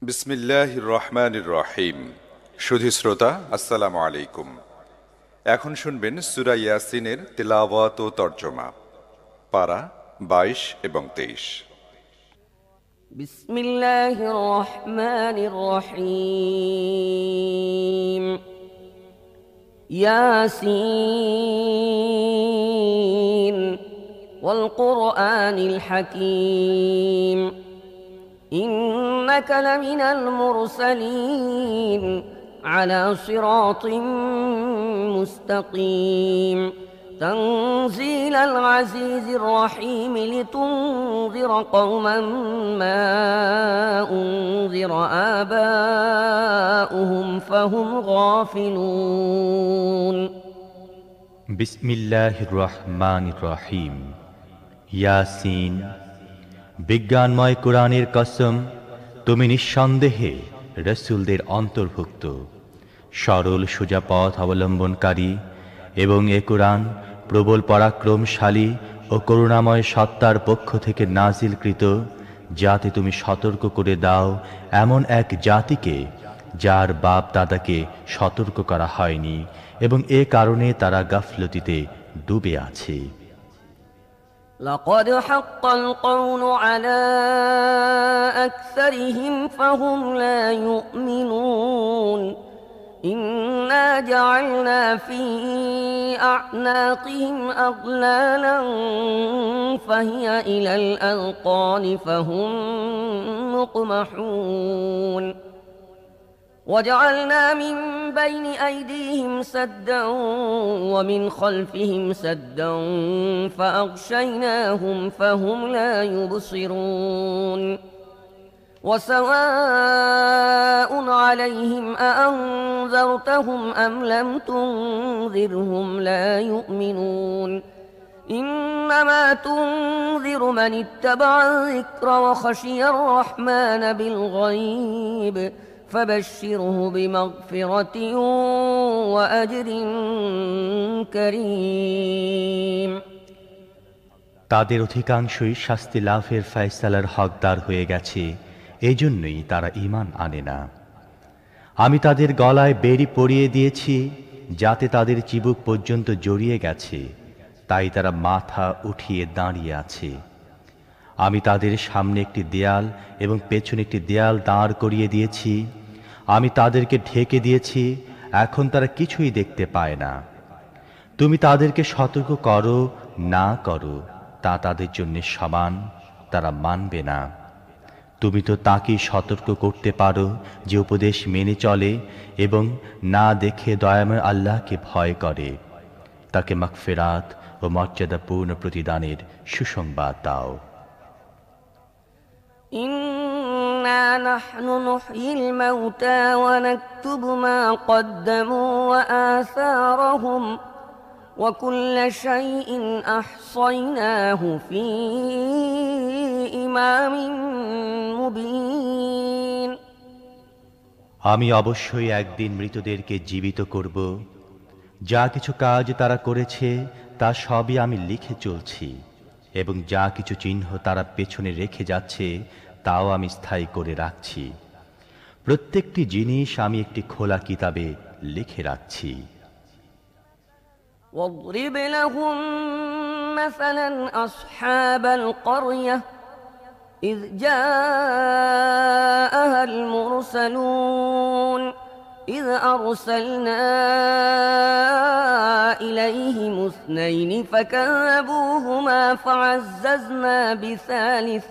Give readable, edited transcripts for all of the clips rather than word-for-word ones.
বিসমিল্লাহির রহমানির রহিম। সুধী শ্রোতা, আসসালামু আলাইকুম। এখন শুনবেন সূরা ইয়াসিনের তিলাওয়াত ও তর্জমা, পারা 22 এবং 23। বিসমিল্লাহির রহমানির রহিম। ইয়াসিন ওয়াল কুরআনিল হাকীম। إنك لمن المرسلين على صراط مستقيم تنزيل العزيز الرحيم لتنذر قوما ما أنذر آباؤهم فهم غافلون بسم الله الرحمن الرحيم ইয়াসিন। বিজ্ঞানময় কোরআনের কসম, তুমি নিঃসন্দেহে রাসূলদের অন্তর্ভুক্ত, সরল সোজা পথ অবলম্বনকারী, এবং এ কোরআন প্রবল পরাক্রমশালী ও করুণাময় সত্তার পক্ষ থেকে নাজিলকৃত, যাতে তুমি সতর্ক করে দাও এমন এক জাতিকে যার বাপ দাদাকে সতর্ক করা হয়নি এবং এ কারণে তারা গাফলতিতে ডুবে আছে। لقد حق القول على أكثرهم فهم لا يؤمنون إنا جعلنا في أعناقهم أغلالا فهي إلى الأذقان فهم مقمحون وجعلنا من بين أيديهم سدا ومن خلفهم سدا فأغشيناهم فهم لا يبصرون وسواء عليهم أأنذرتهم أم لم تنذرهم لا يؤمنون إنما تنذر من اتبع الذكر وخشي الرحمن بالغيب فبشره بمغفرة وأجر كريم। তাদের অধিকাংশই শাস্তি লাভের ফয়সালার হকদার হয়ে গেছে, এজন্যই তারা ঈমান আনে না। আমি তাদের গলায় বেড়ি পরিয়ে দিয়েছি, যাতে তাদের চিবুক পর্যন্ত জড়িয়ে গেছে, তাই তারা মাথা উঠিয়ে দাঁড়িয়ে আছে। আমি তাদের সামনে একটি দেয়াল এবং পেছনে একটি দেয়াল দাঁড় করিয়ে দিয়েছি। আমি তাদেরকে ঢেকে দিয়েছি, এখন তারা কিছুই দেখতে পায় না। তুমি তাদেরকে সতর্ক করো না করো, তা তাদের জন্য সমান, তারা মানবে না। তুমি তো তাকেই সতর্ক করতে পারো যে উপদেশ মেনে চলে এবং না দেখে দয়াময় আল্লাহকে ভয় করে। তাকে মাগফিরাত ও মর্যাদাপূর্ণ প্রতিদানের সুসংবাদ দাও। إنا نحن نحيي الموتى ونكتب ما قدموا وآثارهم وكل شيء أحصيناه في إمام مبين। আমি অবশ্যই একদিন মৃতদেরকে জীবিত করব। যা কিছু কাজ তারা করেছে তা সবই আমি লিখে চলছি, এবং যা কিছু চিহ্ন তারা পেছনে রেখে যাচ্ছে তাও আমি স্থায়ী করে রাখছি। প্রত্যেকটি জিনিস আমি একটি খোলা কিতাবে লিখে রাখছি। واضرب لهم مثلا أصحاب القرية إذ جاءها المرسلون إذ أرسلنا إليهم اثنين فكذبوهما فعززنا بثالث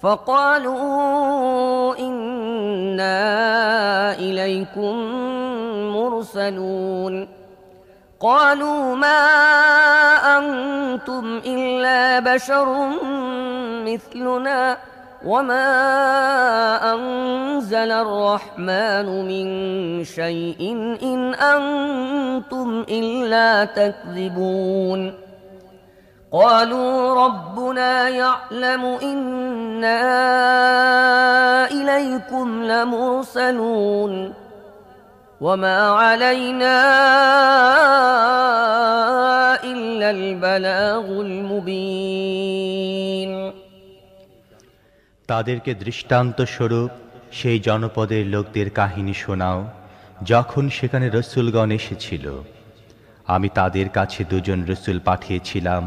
فقالوا إنا إليكم مرسلون قالوا ما أنتم إلا بشر مثلنا وما أنزل الرحمن من شيء إن أنتم إلا تكذبون قالوا ربنا يعلم إنا إليكم لمرسلون وما علينا إلا البلاغ المبين। তাদেরকে দৃষ্টান্ত স্বরূপ সেই জনপদের লোকদের কাহিনী শোনাও, যখন সেখানে রসূলগণ এসেছিল। আমি তাদের কাছে 2 জন রসূল পাঠিয়েছিলাম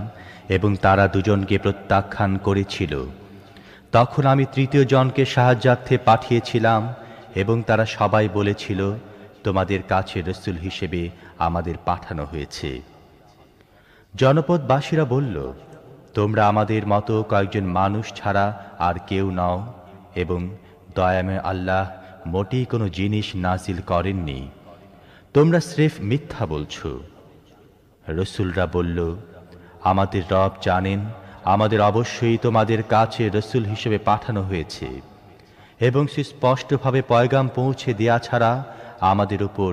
এবং তারা 2 জনকে প্রত্যাখ্যান করেছিল। তখন আমি 3য় জনকে সাহায্যার্থে পাঠিয়েছিলাম এবং তারা সবাই বলেছিল, তোমাদের কাছে রসূল হিসেবে আমাদের পাঠানো হয়েছে। জনপদবাসীরা বলল, তোমরা আমাদের মতো কয়েকজন মানুষ ছাড়া আর কেউ নও এবং দয়াময় আল্লাহ মোটেই কোনো জিনিস নাজিল করেননি, তোমরা স্রেফ মিথ্যা বলছো। রসূলরা বলল, আমাদের রব জানেন আমাদের অবশ্যই তোমাদের কাছে রসূল হিসেবে পাঠানো হয়েছে এবং সুস্পষ্টভাবে পয়গাম পৌঁছে দেয়া ছাড়া আমাদের উপর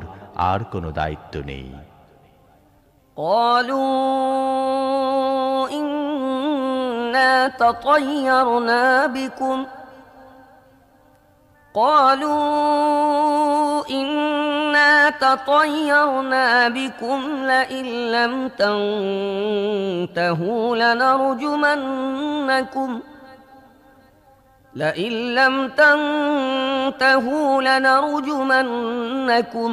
আর কোনো দায়িত্ব নেই। قالوا إنا تطيرنا بكم لئن لم تنتهوا لنرجمنكم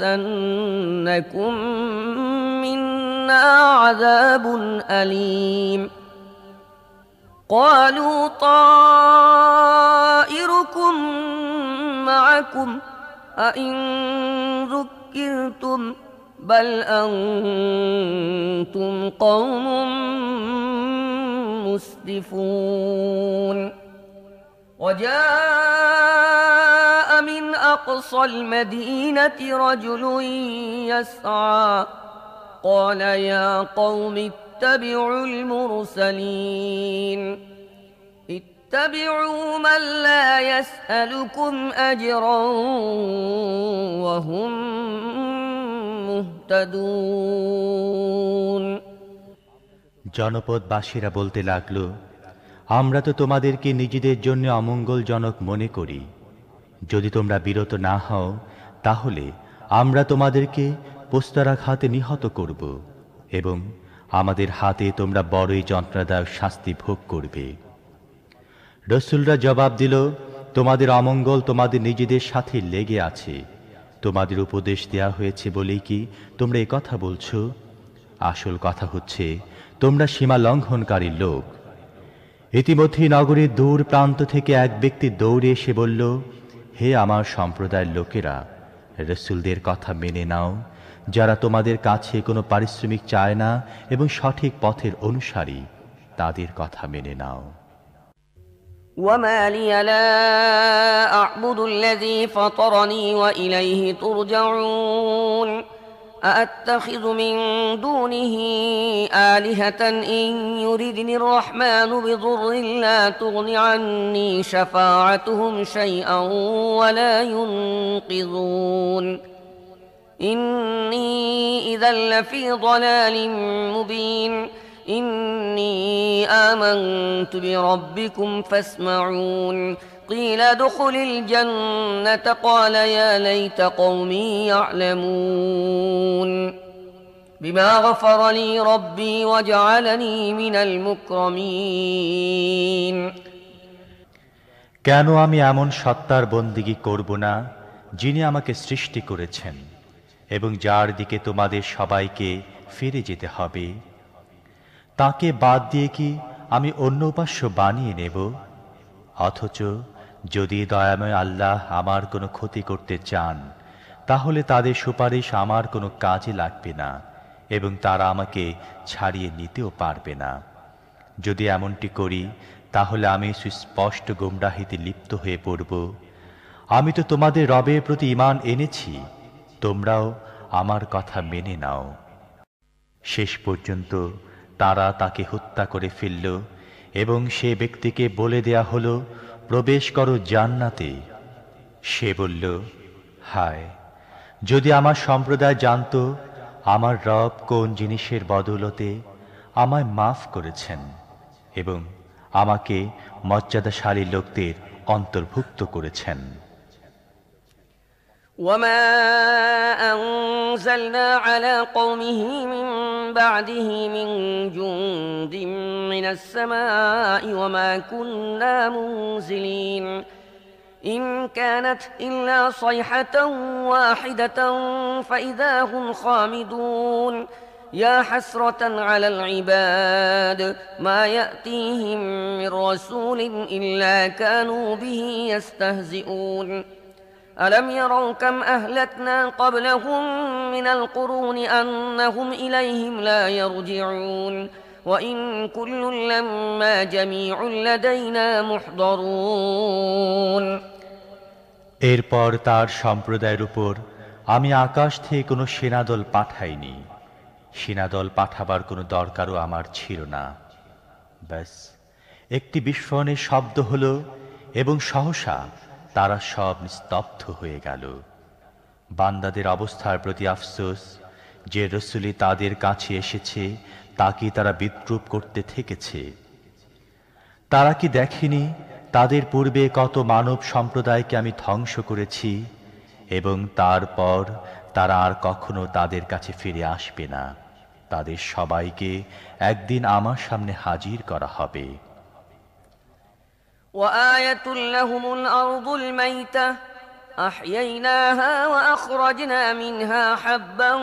وليمسنكم منا عذاب أليم قالوا طائركم معكم أئن ذكرتم بل أنتم قوم مسرفون وجاء من أقصى المدينة رجل يسعى قال يا قوم اتبعوا المرسلين اتبعوا من لا يسألكم أجرا وهم مهتدون। জনপদবাসীরা বলতে লাগল, আমরা তো তোমাদেরকে নিজেদের জন্য অমঙ্গলজনক মনে করি। যদি তোমরা বিরত না হও তাহলে আমরা তোমাদেরকে পোস্তারাঘাতে নিহত করব এবং আমাদের হাতে তোমরা বড়ই যন্ত্রণাদায়ক শাস্তি ভোগ করবে। রসূলরা জবাব দিল, তোমাদের অমঙ্গল তোমাদের নিজেদের সাথে লেগে আছে। তোমাদের উপদেশ দেয়া হয়েছে বলেই কি তোমরা এই কথা বলছো? আসল কথা হচ্ছে তোমরা সীমা লঙ্ঘনকারী লোক। ইতিমধ্যে নগরীর দূর প্রান্ত থেকে এক ব্যক্তি দৌড়ে এসে বলল, হে আমার সম্প্রদায়ের লোকেরা, রসূলদের কথা মেনে নাও, যারা তোমাদের কাছে কোনো পারিশ্রমিক চায় না এবং সঠিক পথের অনুসারী, তাদের কথা মেনে নাও। وما لي لا أعبد الذي فطرني وإليه ترجعون أأتخذ من دونه آلهة إن يردني الرحمن بضر لا تغن عني شفاعتهم شيئا ولا ينقذون إني إذا لفي ضلال مبين إني آمنت بربكم فاسمعون قيل ادخل الجنة قال يا ليت قومي يعلمون بما غفر لي ربي وجعلني من المكرمين। কেন আমি এমন সত্তার বন্দিগি করব না যিনি আমাকে সৃষ্টি করেছেন এবং যার দিকে তোমাদের সবাইকে ফিরে যেতে হবে? তাকে বাদ দিয়ে কি আমি অন্য উপাস্য বানিয়ে নেব? অথচ যদি দয়াময় আল্লাহ আমার কোনো ক্ষতি করতে চান তাহলে তাদের সুপারিশ আমার কোনো কাজে লাগবে না এবং তারা আমাকে ছাড়িয়ে নিতেও পারবে না। যদি এমনটি করি তাহলে আমি সুস্পষ্ট গোমরাহিতে লিপ্ত হয়ে পড়ব। আমি তো তোমাদের রবের প্রতি ঈমান এনেছি, তোমরাও আমার কথা মেনে নাও। শেষ পর্যন্ত তারা তাকে হত্যা করে ফেলল এবং সে ব্যক্তিকে বলে দেয়া হলো, প্রবেশ করো জান্নাতে। সে বলল, হায়, যদি আমার সম্প্রদায় জানত আমার রব কোন জিনিসের বদৌলতে আমায় মাফ করেছেন এবং আমাকে মর্যাদাশালী লোকদের অন্তর্ভুক্ত করেছেন। وما أنزلنا على قومه من بعده من جند من السماء وما كنا منزلين إن كانت إلا صيحة واحدة فإذا هم خامدون يا حسرة على العباد ما يأتيهم من رسول إلا كانوا به يستهزئون ألم يروا كم أهلكنا قبلهم من القرون أنهم إليهم لا يرجعون وإن كل لما جميع لدينا محضرون এরপর তার সম্প্রদায়ের উপর আমি আকাশ থেকে কোনো সেনাদল পাঠাইনি। সেনাদল পাঠাবার কোনো দরকারও আমার ছিল না। ব্যাস একটি বিস্ফোরণের শব্দ হলো এবং সহসা তারা সব নিস্তব্ধ হয়ে গেল। বান্দাদের অবস্থার প্রতি আফসোস, যে রসূল তাদের কাছে এসেছে তাকে তারা বিদ্রূপ করতে থেকেছে। তারা কি দেখেনি তাদের পূর্বে কত মানব সম্প্রদায়কে আমি ধ্বংস করেছি এবং তারপর তারা আর কখনো তাদের কাছে ফিরে আসবে না। তাদের সবাইকে একদিন আমার সামনে হাজির করা হবে। وآية لهم الأرض الميتة أحييناها وأخرجنا منها حبا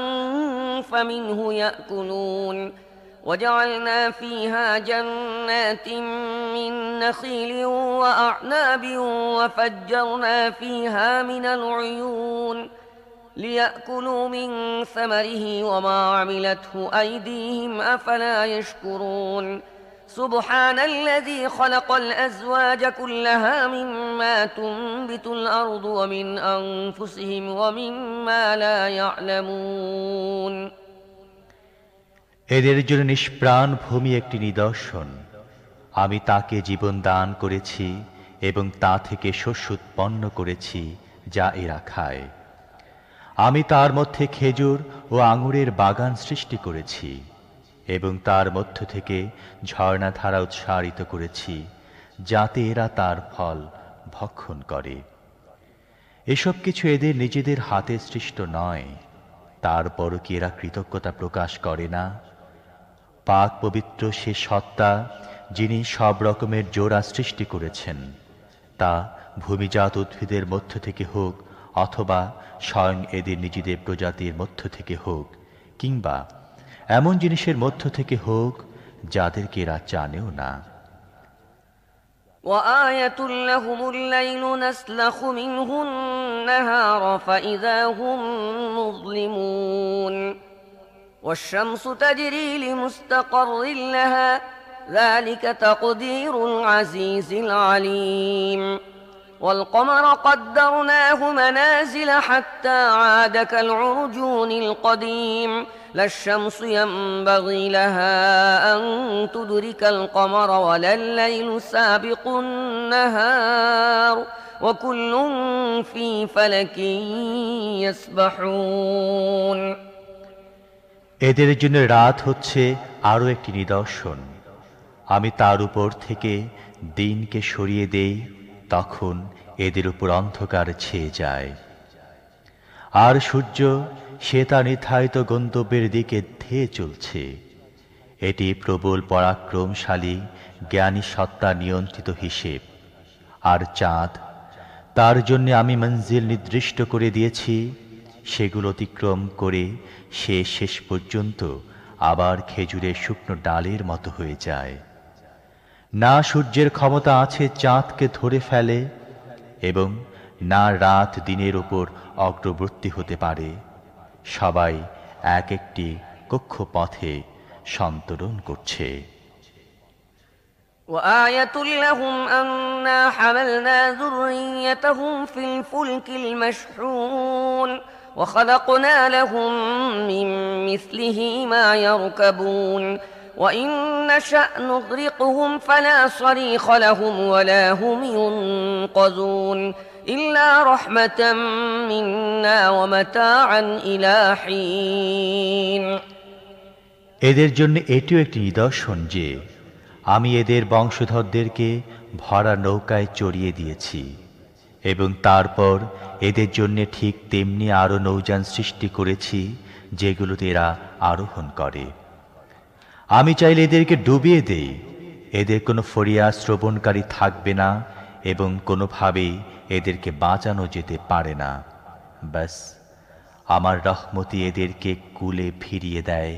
فمنه يأكلون وجعلنا فيها جنات من نخيل وأعناب وفجرنا فيها من العيون ليأكلوا من ثمره وما عملته أيديهم أفلا يشكرون سبحان الذي خلق الأزواج كلها مما تنبت الأرض ومن أنفسهم ومما لا يعلمون এদের জন্য নিষ্প্রাণ ভূমি একটি নিদর্শন। আমি তাকে জীবন দান করেছি এবং তা থেকে শস্য উৎপন্ন করেছি যা এরা খায়। আমি তার মধ্যে খেজুর ও আঙুরের বাগান সৃষ্টি করেছি এবং তার মধ্য থেকে ঝর্ণাধারা উৎসারিত করেছি যাতে এরা তার ফল ভক্ষণ করে। এসব কিছু এদের নিজেদের হাতে সৃষ্ট নয়, তারপরও কি এরা কৃতজ্ঞতা প্রকাশ করে না? পাক পবিত্র সে সত্তা যিনি সব রকমের জোড়া সৃষ্টি করেছেন, তা ভূমিজাত উদ্ভিদের মধ্য থেকে হোক অথবা স্বয়ং এদের নিজেদের প্রজাতির মধ্য থেকে হোক কিংবা এমন জিনিসের মধ্য থেকে হোক যাদেরকে এরা জানেও না। وآية لهم الليل نسلخ منه النهار فإذا هم مظلمون والشمس تجري لمستقر لها ذلك تقدير العزيز العليم والقمر قدرناه منازل حتى عاد كالعرجون القديم لا الشمس ينبغي لها أن تدرك القمر ولا الليل سابق النهار وكل في فلك يسبحون এদের জন্য রাত হচ্ছে আরো একটি নিদর্শন। আমি তার উপর থেকে দিনকে সরিয়ে দেই, তখন এদের উপর অন্ধকার ছেয়ে যায়। আর সূর্য সে তার নির্ধারিত গন্তব্যের দিকে ধেয়ে চলছে। এটি প্রবল পরাক্রমশালী জ্ঞানী সত্তা নিয়ন্ত্রিত হিসেব। আর চাঁদ, তার জন্য আমি মঞ্জিল নির্দিষ্ট করে দিয়েছি, সেগুলো অতিক্রম করে সে শেষ পর্যন্ত আবার খেজুরের শুকনো ডালের মতো হয়ে যায়। না সূর্যের ক্ষমতা আছে চাঁদকে ধরে ফেলে এবং না রাত দিনের উপর অগ্রবর্তী হতে পারে। সবাই এক একটি কক্ষপথে সন্তরণ করছে। وآية لهم أنا حملنا ذريتهم في الفلك المشحون وخلقنا لهم من مثله ما يركبون وإن نشأ نغرقهم فلا صريخ لهم ولا هم ينقذون إلا رحمة منا ومتاعا إلى حين এদের জন্য এটিও একটি নিদর্শন যে আমি এদের বংশধরদেরকে ভরা নৌকায় চড়িয়ে দিয়েছি এবং তারপর এদের জন্য ঠিক তেমনি আরো নৌযান সৃষ্টি করেছি যেগুলোতে এরা আরোহণ করে। আমি চাইলে এদেরকে ডুবিয়ে দেই, এদের কোনো ফরিয়াদ শ্রবণকারী থাকবে না এবং কোনোভাবেই এদেরকে বাঁচানো যেতে পারে না। ব্যাস আমার রহমতি এদেরকে কুলে ফিরিয়ে দেয়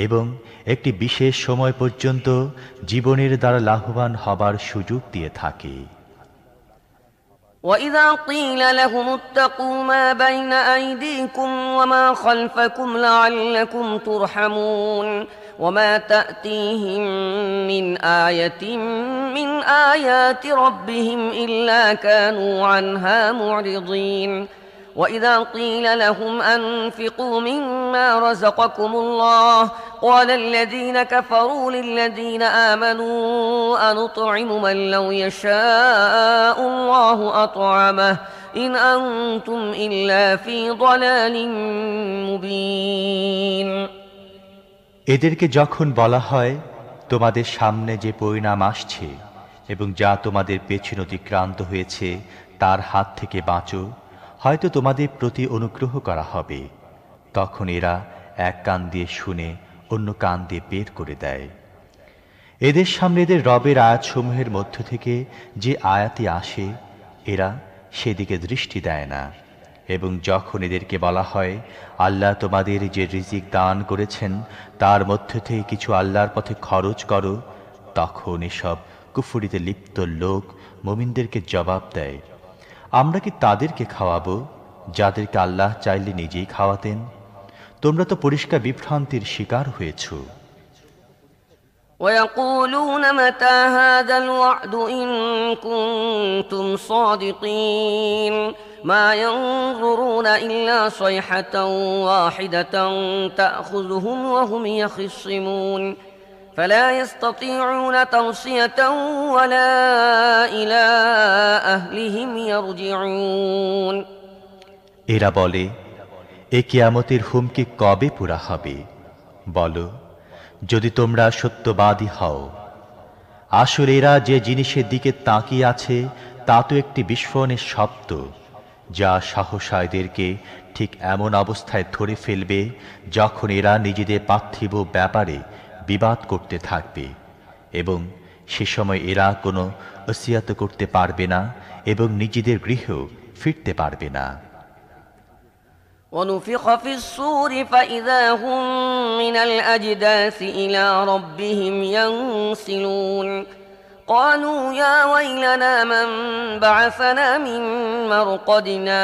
এবং একটি বিশেষ সময় পর্যন্ত জীবনের দ্বারা লাভবান হবার সুযোগ দিয়ে থাকে। وَإِذَا قِيلَ لَهُمُ اتَّقُوا مَا بَيْنَ أَيْدِيكُمْ وَمَا خَلْفَكُمْ لَعَلَّكُمْ تُرْحَمُونَ وَمَا تَأْتِيهِمْ مِنْ آيَةٍ مِنْ آيَاتِ رَبِّهِمْ إِلَّا كَانُوا عَنْهَا مُعْرِضِينَ وَإِذَا قِيلَ لَهُمْ أَنفِقُوا مِمَّا رَزَقَكُمُ اللَّهُ قَالَ الَّذِينَ كَفَرُوا لِلَّذِينَ آمَنُوا أَنُطْعِمُ مَن لَّوْ يَشَاءُ اللَّهُ أَطْعَمَهُ إِنْ أَنتُمْ إِلَّا فِي ضَلَالٍ مُّبِينٍ। এদেরকে যখন বলা হয় তোমাদের সামনে যে পরিণাম আসছে এবং যা তোমাদের পেছনে অতিক্রান্ত হয়েছে তার হাত থেকে বাঁচো, হয়তো তোমাদের প্রতি অনুগ্রহ করা হবে, তখন এরা এক কান দিয়ে শুনে অন্য কান দিয়ে বের করে দেয়। এদের সামনে এদের রবের আয়াতসমূহের মধ্য থেকে যে আয়াতি আসে এরা সেদিকে দৃষ্টি দেয় না, এবং যখন এদেরকে বলা হয় আল্লাহ তোমাদের যে রিজিক দান করেছেন তার মধ্য থেকে কিছু আল্লাহর পথে খরচ করো, তখন এসব কুফরিতে লিপ্ত লোক মুমিনদেরকে জবাব দেয়, আমরা কি তাদেরকে খাওয়াবো যাদেরকে আল্লাহ চাইলে নিজেই খাওয়াতেন? তোমরা তো পরিষ্কার বিভ্রান্তির শিকার হয়েছ। ويقولون متى هذا الوعد إن كنتم صادقين ما ينظرون إلا صيحة واحدة تأخذهم وهم يخصمون فلا يستطيعون توصية ولا إلى أهلهم يرجعون। এরা বলে, এ কিয়ামতের হুমকি কবে পুরা হবে? বলো, যদি তোমরা সত্যবাদী হও। আসলে এরা যে জিনিসের দিকে তাকিয়ে আছে তা তো একটি বিস্ফোরণের শব্দ, যা সহসা এদেরকে ঠিক এমন অবস্থায় ধরে ফেলবে যখন এরা নিজেদের পার্থিব ব্যাপারে বিবাদ করতে থাকবে, এবং সে সময় এরা কোনো ওসিয়াত করতে পারবে না এবং নিজেদের গৃহেও ফিরতে পারবে না। ونفخ في الصور فإذا هم من الأجداث إلى ربهم ينسلون قالوا يا ويلنا من بعثنا من مرقدنا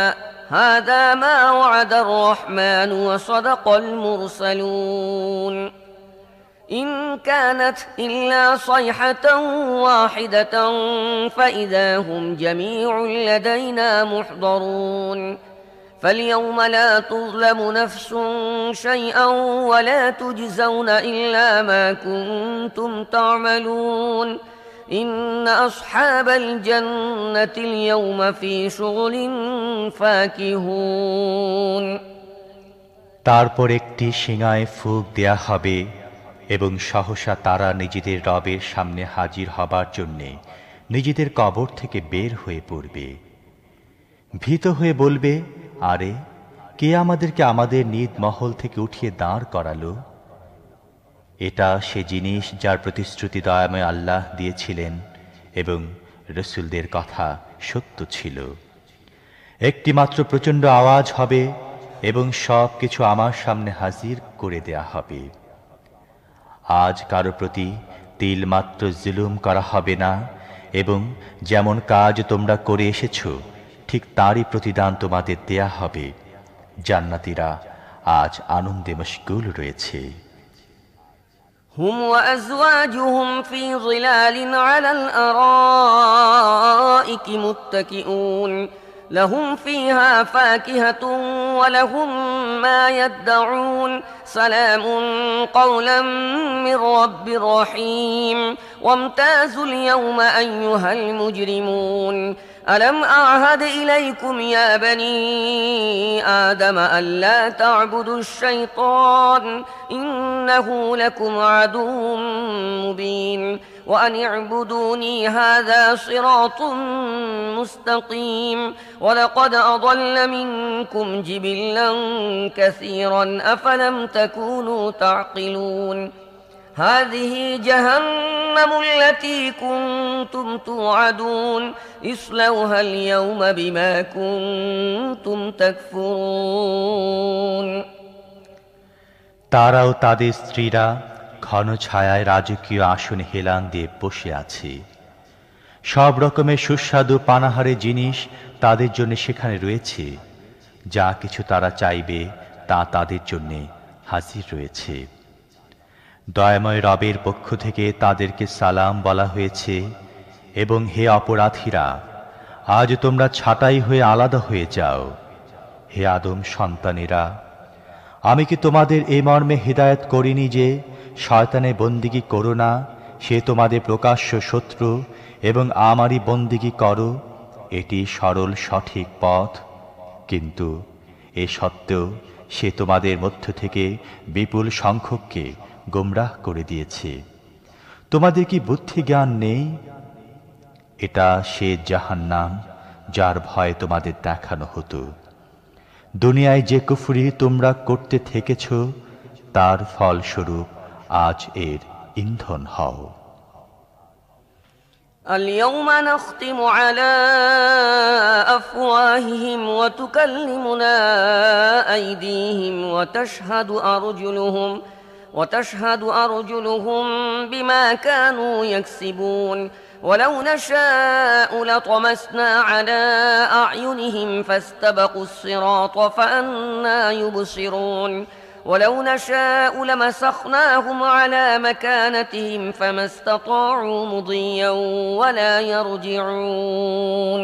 هذا ما وعد الرحمن وصدق المرسلون إن كانت إلا صيحة واحدة فإذا هم جميع لدينا محضرون فاليوم لا تظلم نفس شيئا ولا تجزون إلا ما كنتم تعملون إن أصحاب الجنة اليوم في شغل فاكهون। তারপর একটি শিঙায় ফুঁক দেয়া হবে এবং সহসা তারা নিজেদের রবের সামনে হাজির হবার জন্যে নিজেদের কবর থেকে বের হয়ে পড়বে। ভীত হয়ে বলবে, আরে কে আমাদেরকে আমাদের নিজ মহল থেকে উঠিয়ে দাঁড় করালো? এটা সে জিনিস যার প্রতিশ্রুতি দয়াময় আল্লাহ দিয়েছিলেন এবং রসুলদের কথা সত্য ছিল। একটি মাত্র প্রচণ্ড আওয়াজ হবে এবং সব কিছু আমার সামনে হাজির করে দেয়া হবে। আজ কারো প্রতি তিলমাত্র জুলুম করা হবে না, এবং যেমন কাজ তোমরা করে এসেছো ঠিক তারই প্রতিদান তোমাদের দেয়া হবে। জান্নাতীরা আজ আনন্দে মশগুল রয়েছে। هم وأزواجهم في ظلال على الأرائك متكئون لهم فيها فاكهة ولهم ما يدعون سلام قولا من رب رحيم وامتازوا اليوم أيها المجرمون ألم أعهد إليكم يا بني آدم ألا تعبدوا الشيطان إنه لكم عدو مبين وأن اعبدوني هذا صراط مستقيم ولقد أضل منكم جبلا كثيرا أفلم تكونوا تعقلون هذه جهنم التي كنتم توعدون اصلوها اليوم بما كنتم تكفرون তারা ও তাদের স্ত্রীরা ঘন ছায়ায় রাজকীয় আসনে হেলান দিয়ে বসে আছে। সব রকমের সুস্বাদু পানাহারের জিনিস তাদের জন্য সেখানে রয়েছে। যা কিছু তারা চাইবে তা তাদের জন্য হাজির রয়েছে। দয়াময় রবের পক্ষ থেকে তাদেরকে সালাম বলা হয়েছে এবং হে অপরাধীরা, আজ তোমরা ছাঁটাই হয়ে আলাদা হয়ে যাও। হে আদম সন্তানেরা, আমি কি তোমাদের এই মর্মে হিদায়াত করিনি যে শয়তানের বন্দিগি করো না, সে তোমাদের প্রকাশ্য শত্রু, এবং আমারই বন্দিগি করো, এটি সরল সঠিক পথ। কিন্তু এ সত্ত্বেও সে তোমাদের মধ্য থেকে বিপুল সংখ্যককে গোমরাহ করে দিয়েছে। তোমাদের কি বুদ্ধি জ্ঞান নেই? এটা সে জাহান্নাম যার ভয় তোমাদের দেখানো হতো। দুনিয়ায় যে কুফরি তোমরা করতে থেকেছ তার ফলস্বরূপ আজ এর ইন্ধন হও। اليوم نختم على أفواههم وتكلمنا أيديهم وتشهد أرجلهم بما كانوا يكسبون ولو نشاء لطمسنا على أعينهم فاستبقوا الصراط فأنى يبصرون ولو نشاء لمسخناهم على مكانتهم فما استطاعوا مضيا ولا يرجعون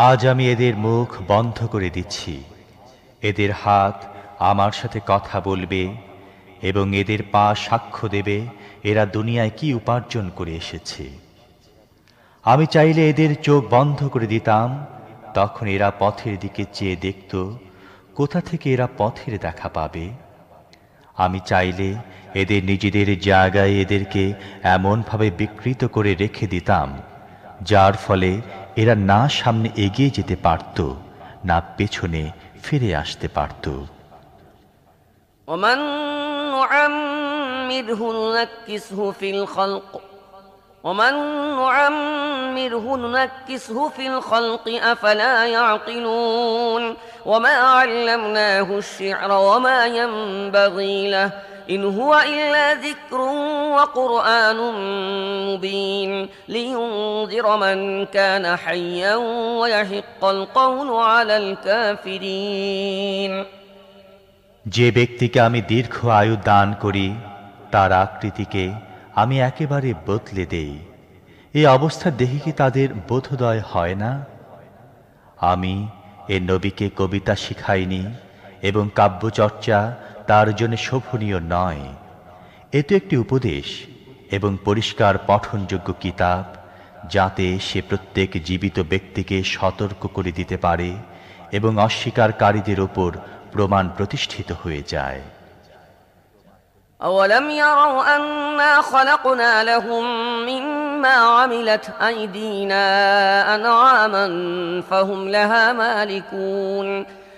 আজ আমি এদের মুখ বন্ধ করে দিচ্ছি, এদের হাত আমার সাথে কথা বলবে এবং এদের পা সাক্ষ্য দেবে এরা দুনিয়ায় কি উপার্জন করে এসেছে। আমি চাইলে এদের চোখ বন্ধ করে দিতাম, তখন এরা পথের দিকে চেয়ে দেখত কোথা থেকে এরা পথের দেখা পাবে। আমি চাইলে এদের নিজেদের জায়গায় এদেরকে এমনভাবে বিকৃত করে রেখে দিতাম যার ফলে এরা না সামনে এগিয়ে যেতে পারত, না পেছনে ফিরে আসতে পারত। ومن نعمره ننكسه في الخلق أفلا يعقلون وما علمناه الشعر وما ينبغي له إن هو إلا ذكر وقرآن مبين لينذر من كان حيا ويحق القول على الكافرين যে ব্যক্তিকে আমি দীর্ঘ আয়ু দান করি তার আকৃতিকে আমি একেবারে বদলে দেই। এই অবস্থা দেখে কি তাদের বোধোদয় হয় না? আমি এ নবীকে কবিতা শিখাইনি এবং কাব্যচর্চা তার জন্য শোভনীয় নয়। এ তো একটি উপদেশ এবং পরিষ্কার পঠনযোগ্য কিতাব, যাতে সে প্রত্যেক জীবিত ব্যক্তিকে সতর্ক করে দিতে পারে এবং অস্বীকারীদের উপর প্রমাণ প্রতিষ্ঠিত হয়ে যায়। أولم يروا أنا خلقنا لهم مما عملت أيدينا أنعاما فهم لها مالكون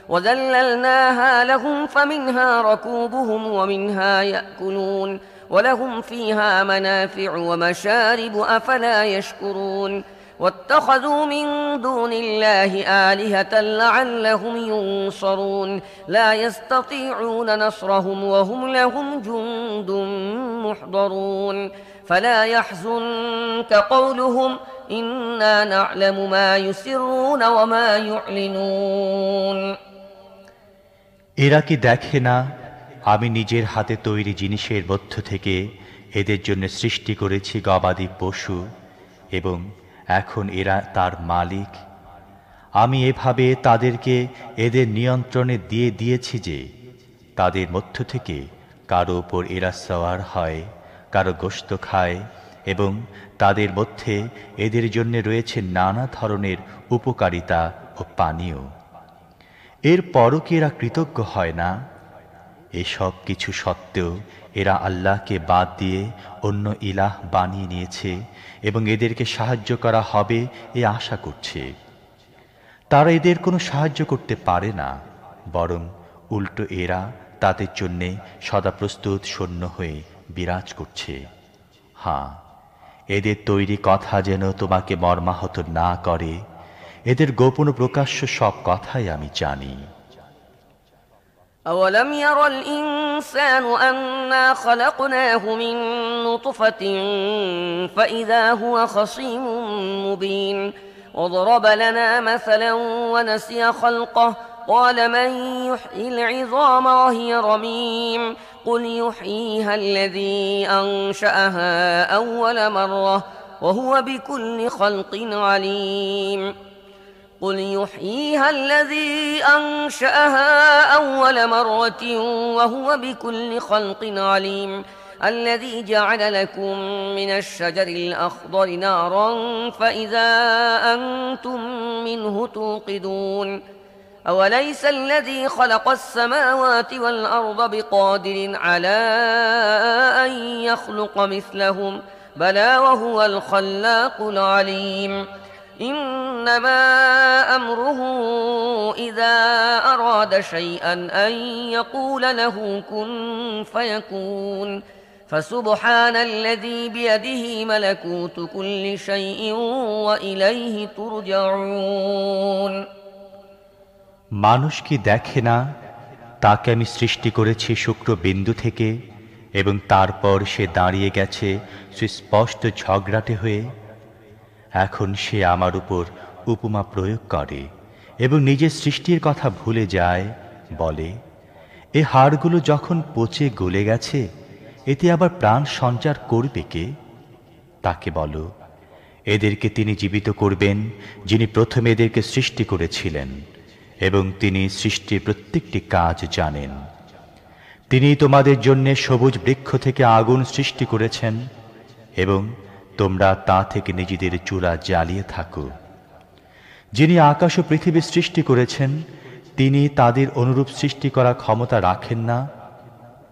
وذللناها لهم فمنها ركوبهم ومنها يأكلون ولهم فيها منافع ومشارب أفلا يشكرون واتخذوا من دون الله آلهة لعلهم ينصرون لا يستطيعون نصرهم وهم لهم جند محضرون فلا يحزنك قولهم إنا نعلم ما يسرون وما يعلنون এরা কি দেখে না আমি নিজের হাতে তৈরি জিনিসের মধ্য থেকে এদের জন্য সৃষ্টি করেছি গবাদি পশু এবং এখন এরা তার মালিক। আমি এভাবে তাদেরকে এদের নিয়ন্ত্রণে দিয়ে দিয়েছি যে তাদের মধ্য থেকে কারো উপর এরা সওয়ার হয়, কারো গোশত খায় এবং তাদের মধ্যে এদের জন্য রয়েছে নানা ধরনের উপকারিতা ও পানীয়। এর পরও কি এরা কৃতজ্ঞ হয় না? এসব কিছু সত্ত্বেও এরা আল্লাহকে বাদ দিয়ে অন্য ইলাহ বানিয়ে নিয়েছে এবং এদেরকে সাহায্য করা হবে এ আশা করছে। তারা এদের কোনো সাহায্য করতে পারে না, বরং উল্টো এরা তাদের জন্যে সদা প্রস্তুত সৈন্য হয়ে বিরাজ করছে। হ্যাঁ, এদের তৈরি কথা যেন তোমাকে মর্মাহত না করে, এদের গোপন প্রকাশ্য সব কথাই আমি জানি। أولم ير الإنسان أنا خلقناه من نطفة فإذا هو خصيم مبين وضرب لنا مثلا ونسي خلقه قال من يحيي العظام وهي رميم قل يحييها الذي أنشأها أول مرة وهو بكل خلق عليم قل يحييها الذي أنشأها أول مرة وهو بكل خلق عليم الذي جعل لكم من الشجر الأخضر نارا فإذا أنتم منه توقدون أوليس الذي خلق السماوات والأرض بقادر على أن يخلق مثلهم بلى وهو الخلاق العليم إنما أمره إذا أراد شيئا أن يقول له كن فيكون فسبحان الذي بيده ملكوت كل شيء وإليه ترجعون মানুষ কি দেখে না তাকে আমি সৃষ্টি করেছি শুক্র বিন্দু থেকে এবং তারপর সে দাঁড়িয়ে গেছে সুস্পষ্ট ঝগড়াটে হয়ে? এখন সে আমার উপর উপমা প্রয়োগ করে এবং নিজের সৃষ্টির কথা ভুলে যায়, বলে এ হাড়গুলো যখন পচে গলে গেছে এতে আবার প্রাণ সঞ্চার করবে কে? তাকে বলো, এদেরকে তিনি জীবিত করবেন যিনি প্রথমে এদেরকে সৃষ্টি করেছিলেন এবং তিনি সৃষ্টির প্রত্যেকটি কাজ জানেন। তিনি তোমাদের জন্য সবুজ বৃক্ষ থেকে আগুন সৃষ্টি করেছেন এবং তোমরা তা থেকে নিজেদের চুলা জ্বালিয়ে থাকো। যিনি আকাশ ও পৃথিবী সৃষ্টি করেছেন তিনি তাদের অনুরূপ সৃষ্টি করার ক্ষমতা রাখেন না?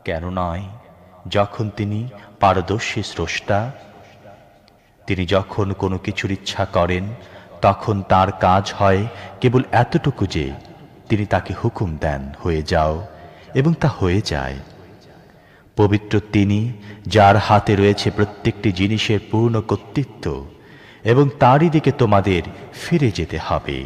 কেন নয়, যখন তিনি পারদর্শী স্রষ্টা। তিনি যখন কোনো কিছুর ইচ্ছা করেন তখন তার কাজ হয় কেবল এতটুকু যে তিনি তাকে হুকুম দেন হয়ে যাও, এবং তা হয়ে যায়। পবিত্র তিনি যার হাতে রয়েছে প্রত্যেকটি জিনিসের পূর্ণ কর্তৃত্ব, এবং তারই দিকে তোমাদের ফিরে যেতে হবে।